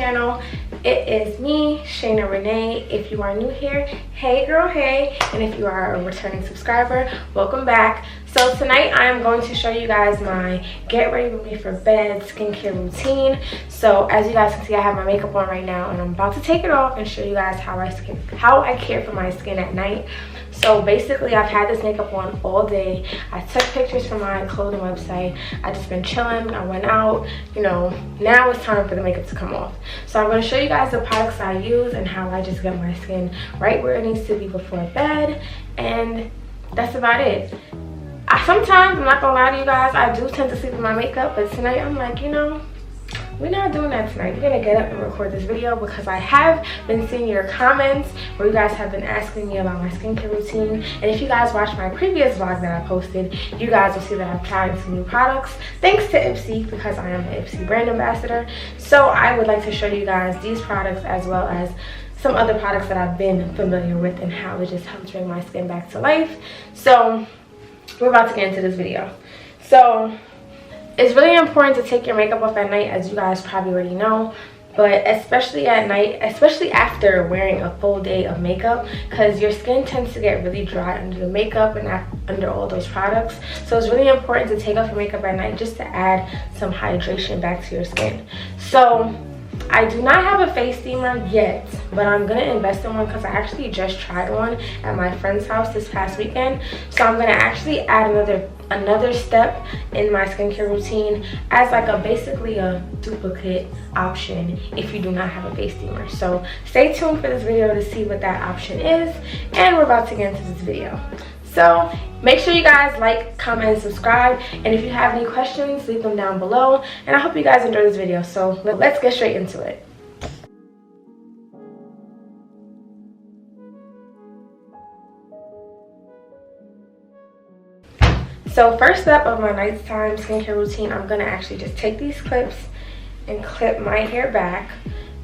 channel. It is me, Shaina Rene. If you are new here, hey girl, hey. And if you are a returning subscriber, welcome back. So tonight I am going to show you guys my get ready with me for bed skincare routine. So as you guys can see, I have my makeup on right now and I'm about to take it off and show you guys how I care for my skin at night. So basically, I've had this makeup on all day. I took pictures from my clothing website. I just been chilling. I went out. You know, now it's time for the makeup to come off. So I'm going to show you guys the products I use and how I just get my skin right where it needs to be before bed. And that's about it. Sometimes, I'm not going to lie to you guys, I do tend to sleep with my makeup. But tonight, I'm like, you know, we're not doing that tonight. We're gonna get up and record this video because I have been seeing your comments where you guys have been asking me about my skincare routine. And if you guys watch my previous vlog that I posted, you guys will see that I've tried some new products thanks to Ipsy, because I am an Ipsy brand ambassador. So I would like to show you guys these products as well as some other products that I've been familiar with and how it just helps bring my skin back to life. So we're about to get into this video. So it's really important to take your makeup off at night, as you guys probably already know, but especially at night, especially after wearing a full day of makeup, because your skin tends to get really dry under the makeup and under all those products. So it's really important to take off your makeup at night just to add some hydration back to your skin. So I do not have a face steamer yet, but I'm going to invest in one because I actually just tried one at my friend's house this past weekend. So I'm going to actually add another step in my skincare routine as like basically a duplicate option if you do not have a face steamer. So stay tuned for this video to see what that option is, and we're about to get into this video. So make sure you guys like, comment, and subscribe. And if you have any questions, leave them down below. And I hope you guys enjoy this video. So let's get straight into it. So first step of my nighttime skincare routine, I'm going to actually just take these clips and clip my hair back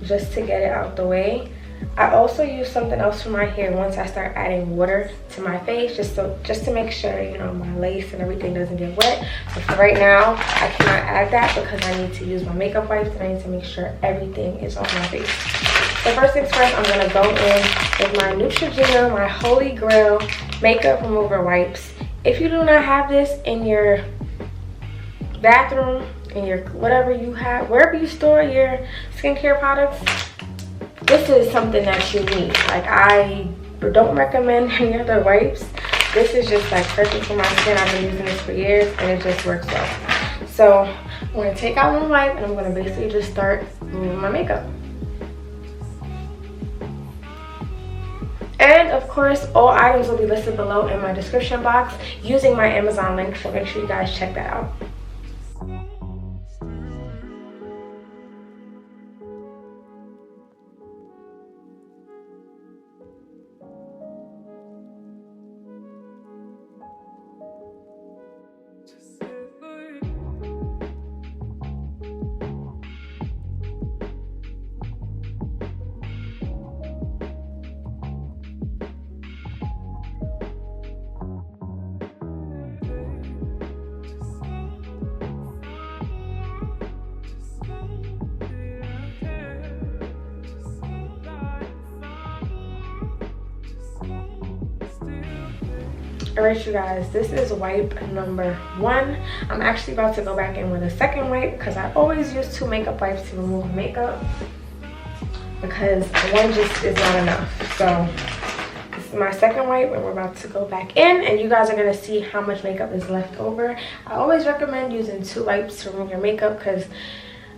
just to get it out the way. I also use something else for my hair once I start adding water to my face, just to make sure, you know, my lace and everything doesn't get wet. But for right now, I cannot add that because I need to use my makeup wipes and I need to make sure everything is on my face. So first things first, I'm going to go in with my Neutrogena, my Holy Grail makeup remover wipes. If you do not have this in your bathroom, in your whatever you have, wherever you store your skincare products, this is something that you need. Like, I don't recommend any other wipes. This is just like perfect for my skin. I've been using this for years and it just works well. So I'm going to take out one wipe and I'm going to basically just start removing my makeup. And of course, all items will be listed below in my description box using my Amazon link, so make sure you guys check that out. Alright, you guys, this is wipe number 1. I'm actually about to go back in with a second wipe because I always use 2 makeup wipes to remove makeup because one just is not enough. So this is my second wipe and we're about to go back in and you guys are going to see how much makeup is left over. I always recommend using 2 wipes to remove your makeup because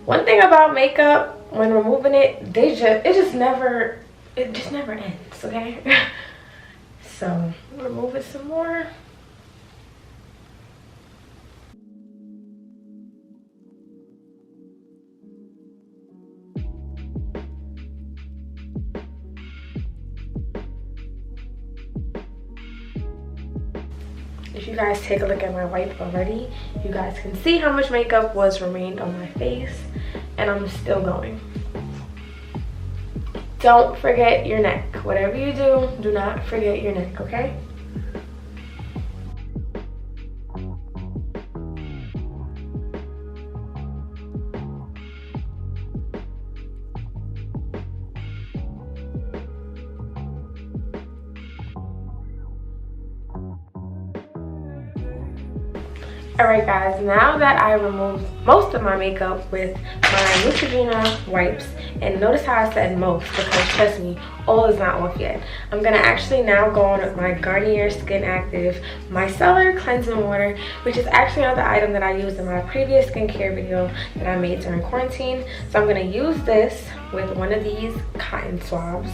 one thing about makeup, when removing it, it just never ends, okay? So I'm gonna remove it some more. If you guys take a look at my wipe already, you guys can see how much makeup was remained on my face, and I'm still going. Don't forget your neck. Whatever you do, do not forget your neck, okay? Alright guys, now that I removed most of my makeup with my Neutrogena wipes, and notice how I said most because trust me, all is not off yet. I'm going to actually now go on with my Garnier Skin Active Micellar Cleansing Water, which is actually another item that I used in my previous skincare video that I made during quarantine. So I'm going to use this with one of these cotton swabs.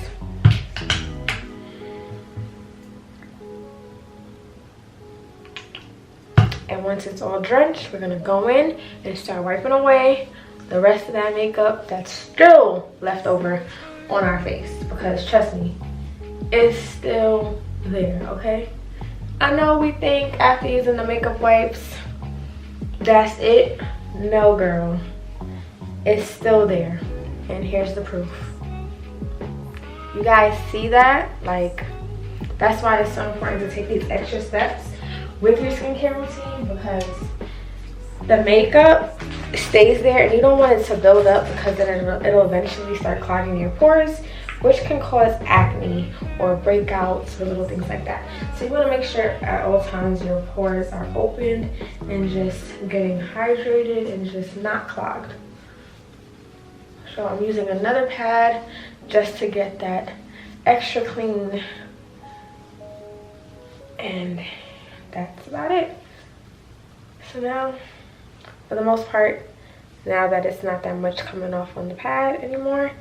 And once it's all drenched, we're gonna go in and start wiping away the rest of that makeup that's still left over on our face, because trust me, it's still there, okay? I know we think after using the makeup wipes, that's it. No, girl, it's still there. And here's the proof. You guys see that? Like, that's why it's so important to take these extra steps with your skincare routine, because the makeup stays there and you don't want it to build up, because then it'll eventually start clogging your pores, which can cause acne or breakouts or little things like that. So you want to make sure at all times your pores are open and just getting hydrated and just not clogged. So I'm using another pad just to get that extra clean, and that's about it. So now, for the most part, now that it's not that much coming off on the pad anymore,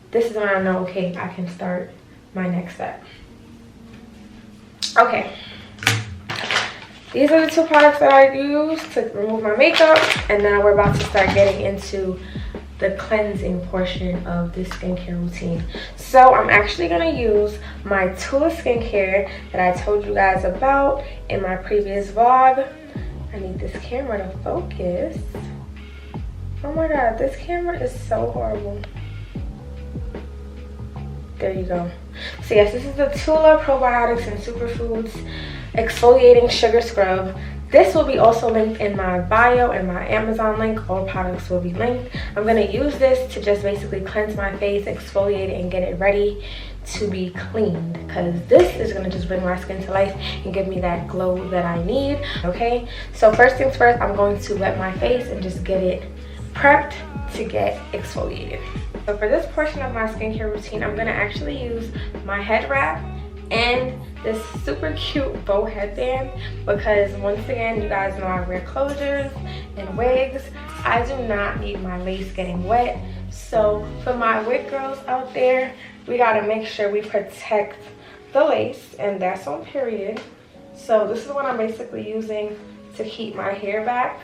this is when I know, okay, I can start my next step. Okay, these are the two products that I use to remove my makeup, and now we're about to start getting into the cleansing portion of this skincare routine. So I'm actually gonna use my Tula skincare that I told you guys about in my previous vlog. I need this camera to focus. Oh my god, this camera is so horrible. There you go. So yes, this is the Tula Probiotics and Superfoods Exfoliating Sugar Scrub. This will be also linked in my bio and my Amazon link. All products will be linked. I'm going to use this to just basically cleanse my face, exfoliate it, and get it ready to be cleaned, because this is going to just bring my skin to life and give me that glow that I need. Okay, so first things first, I'm going to wet my face and just get it prepped to get exfoliated. So for this portion of my skincare routine, I'm going to actually use my head wrap and this super cute bow headband, because once again, you guys know I wear closures and wigs. I do not need my lace getting wet. So for my wig girls out there, we gotta make sure we protect the lace, and that's on period. So this is what I'm basically using to keep my hair back,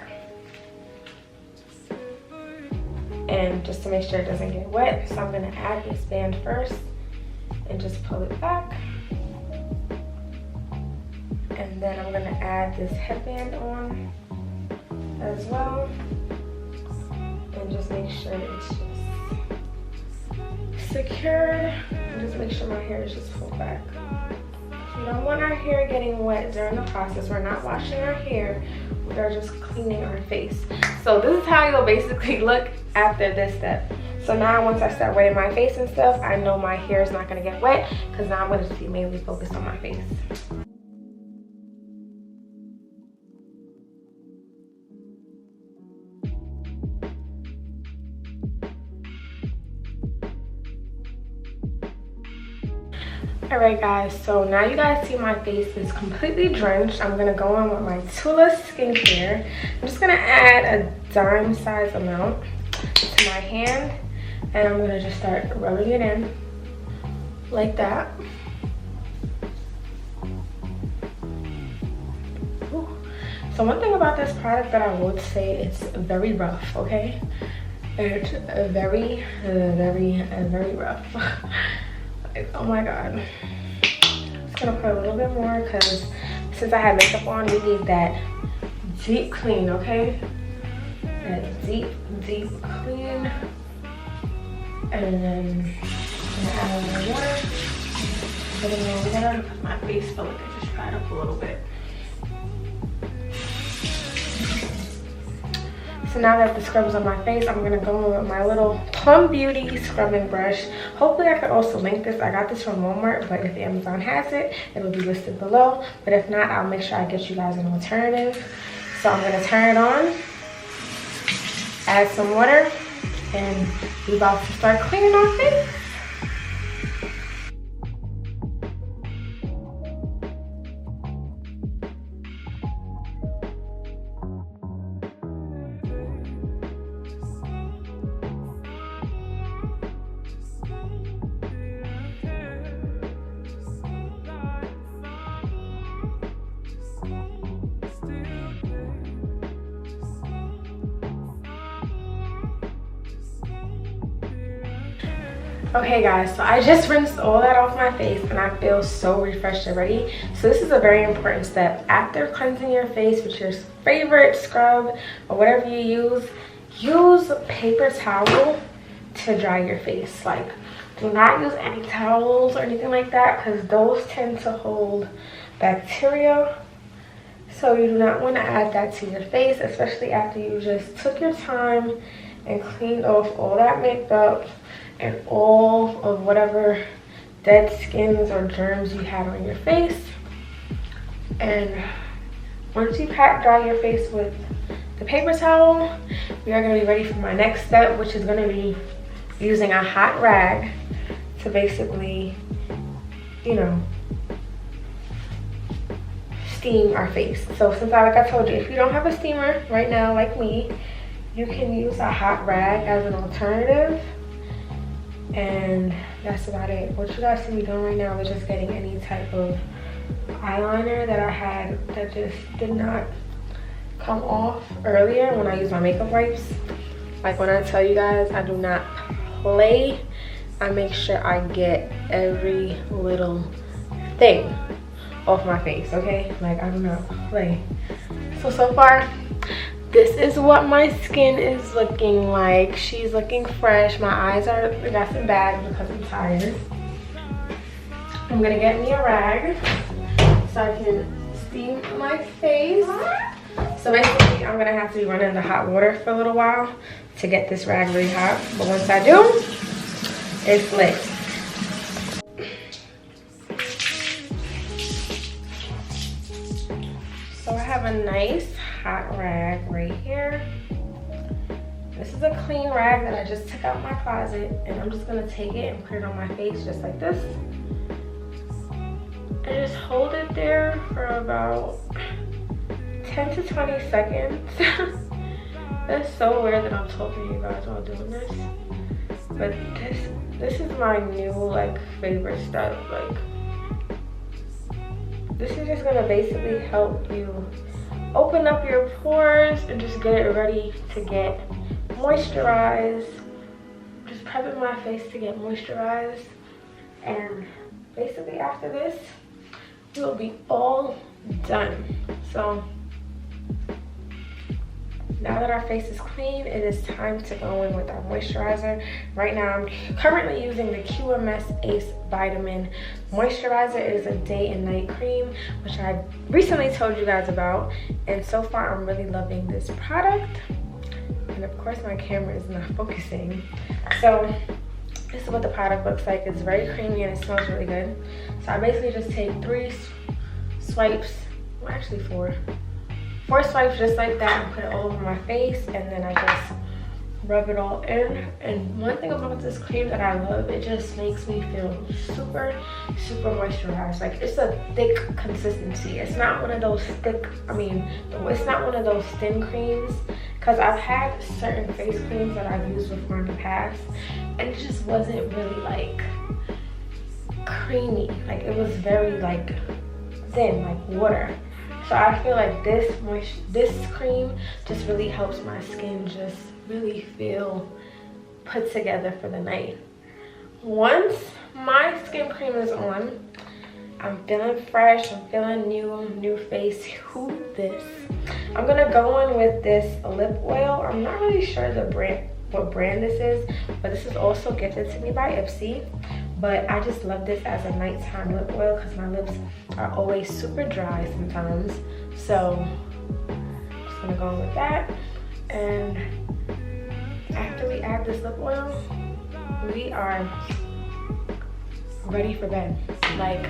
and just to make sure it doesn't get wet. So I'm gonna add this band first and just pull it back. And then I'm gonna add this headband on as well, and just make sure it's just secured, and just make sure my hair is just pulled back. You don't want our hair getting wet during the process. We're not washing our hair, we are just cleaning our face. So this is how you'll basically look after this step. So now once I start wetting my face and stuff, I know my hair is not gonna get wet, because now I'm gonna just be mainly focused on my face. Alright guys, so now you guys see my face is completely drenched. I'm going to go on with my Tula skincare. I'm just going to add a dime size amount to my hand, and I'm going to just start rubbing it in like that. Ooh. So one thing about this product that I would say, it's very rough, okay? It's very rough. Oh my god. I'm just gonna put a little bit more, because since I have makeup on, we need that deep clean, okay? That deep clean. And then I'm gonna add a little water. Put a little water because my face felt like I just dried up a little bit. So now that the scrub is on my face, I'm gonna go in with my little Plum Beauty scrubbing brush. Hopefully I could also link this. I got this from Walmart, but if Amazon has it, it'll be listed below. But if not, I'll make sure I get you guys an alternative. So I'm gonna turn it on, add some water, and we're about to start cleaning our face. Okay guys, so I just rinsed all that off my face and I feel so refreshed already. So this is a very important step. After cleansing your face with your favorite scrub or whatever you use a paper towel to dry your face. Like, do not use any towels or anything like that, because those tend to hold bacteria. So you do not want to add that to your face, especially after you just took your time and cleaned off all that makeup and all of whatever dead skins or germs you had on your face. And once you pat dry your face with the paper towel, we are going to be ready for my next step, which is going to be using a hot rag to basically, you know, steam our face. So since like I told you, if you don't have a steamer right now like me, you can use a hot rag as an alternative. And that's about it. What you guys see me doing right now is just getting any type of eyeliner that I had that just did not come off earlier when I used my makeup wipes. Like when I tell you guys I do not play, I make sure I get every little thing off my face, okay? Like, I do not play. So far, this is what my skin is looking like. She's looking fresh. My eyes are, I got some bags because I'm tired. I'm gonna get me a rag so I can steam my face. So basically, I'm gonna have to be running the hot water for a little while to get this rag really hot. But once I do, it's lit. So I have a nice hot rag right here. This is a clean rag that I just took out my closet, and I'm just gonna take it and put it on my face just like this. And just hold it there for about 10 to 20 seconds. That's so weird that I'm talking to you guys while doing this. But this is my new like favorite step. Like, this is just gonna basically help you open up your pores and just get it ready to get moisturized. Just prepping my face to get moisturized. And basically after this, we'll be all done. So now that our face is clean, it is time to go in with our moisturizer. Right now, I'm currently using the QMS Ace Vitamin Moisturizer. It is a day and night cream, which I recently told you guys about. And so far, I'm really loving this product. And of course, my camera is not focusing. So this is what the product looks like. It's very creamy and it smells really good. So I basically just take 3 swipes, well actually 4 swipes just like that and put it all over my face, and then I just rub it all in. And one thing about this cream that I love, it just makes me feel super moisturized. Like, it's a thick consistency. It's not one of those thick, it's not one of those thin creams, because I've had certain face creams that I've used before in the past and it just wasn't really like creamy. Like, it was very like thin, like water. So I feel like this cream just really helps my skin just really feel put together for the night. Once my skin cream is on, I'm feeling fresh, I'm feeling new face. Who this? I'm gonna go in with this lip oil. I'm not really sure what brand this is, but this is also gifted to me by Ipsy. But I just love this as a nighttime lip oil because my lips are always super dry sometimes. So I'm just gonna go in with that. And after we add this lip oil, we are ready for bed. Like,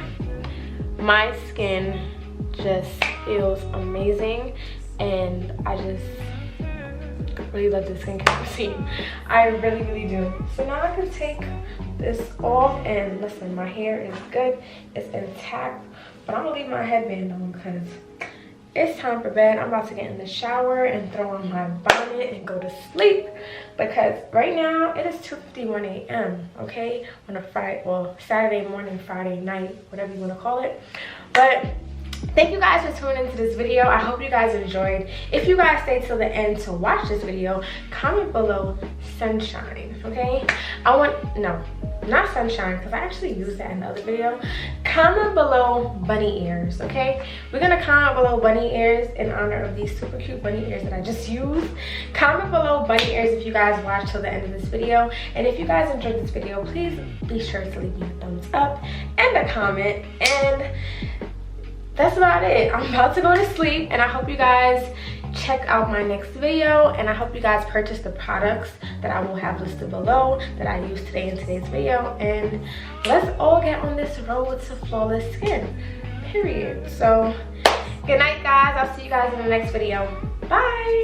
my skin just feels amazing. and I just really love this skincare routine. I really do. So now I can take this off, and listen, my hair is good, it's intact, but I'm gonna leave my headband on because it's time for bed. I'm about to get in the shower and throw on my bonnet and go to sleep, because right now it is 2:51 a.m. okay, on a Friday, well, Saturday morning, Friday night, whatever you want to call it. But thank you guys for tuning into this video. I hope you guys enjoyed. If you guys stay till the end to watch this video, comment below sunshine, okay? No, not sunshine, because I actually used that in the other video. Comment below bunny ears, okay? We're gonna comment below bunny ears in honor of these super cute bunny ears that I just used. Comment below bunny ears if you guys watched till the end of this video. And if you guys enjoyed this video, please be sure to leave me a thumbs up and a comment. And that's about it. I'm about to go to sleep, and I hope you guys check out my next video, and I hope you guys purchase the products that I will have listed below that I used today in today's video, and let's all get on this road to flawless skin, period. So good night, guys. I'll see you guys in the next video. Bye.